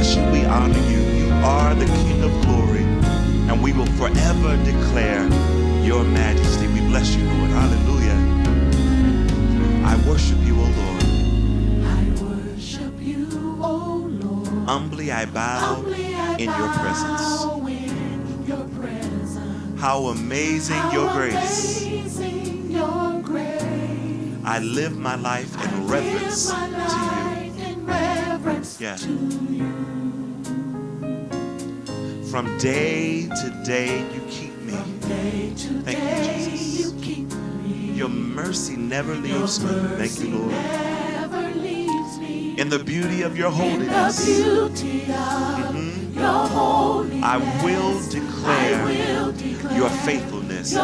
bless you. We honor you. You are the King of glory. And we will forever declare your majesty. We bless you, Lord. Hallelujah. I worship you, O Lord. I worship you, O Lord. Humbly I bow in your presence. How amazing your grace. I live my life in reverence to you. Yeah. From day to day you keep me. Thank you, Jesus. Your mercy never leaves me. Thank you, Lord. In the beauty of your holiness, I will declare your faithfulness.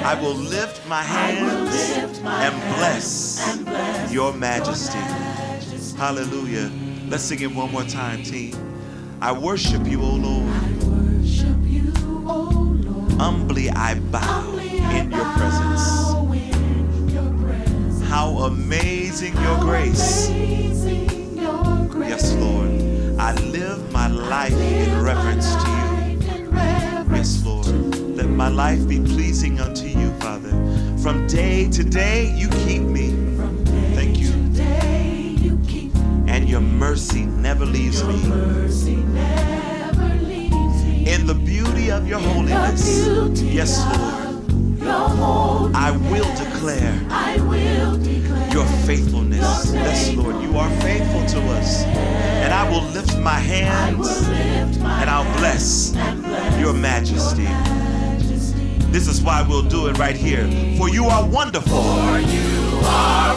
I will lift my hands and bless your majesty. Hallelujah. Let's sing it one more time, team. I worship you, O Lord. Humbly I bow in your presence. How amazing your grace. Yes, Lord. I live my life in reverence to you. Yes, Lord. Let my life be pleasing unto you, Father. From day to day, you keep me. Thank you. And your mercy never leaves me. In the beauty of your holiness, yes, Lord, I will declare your faithfulness. Yes, Lord, you are faithful to us. And I will lift my hands and I'll bless your majesty. This is why we'll do it right here. For you are wonderful. For you are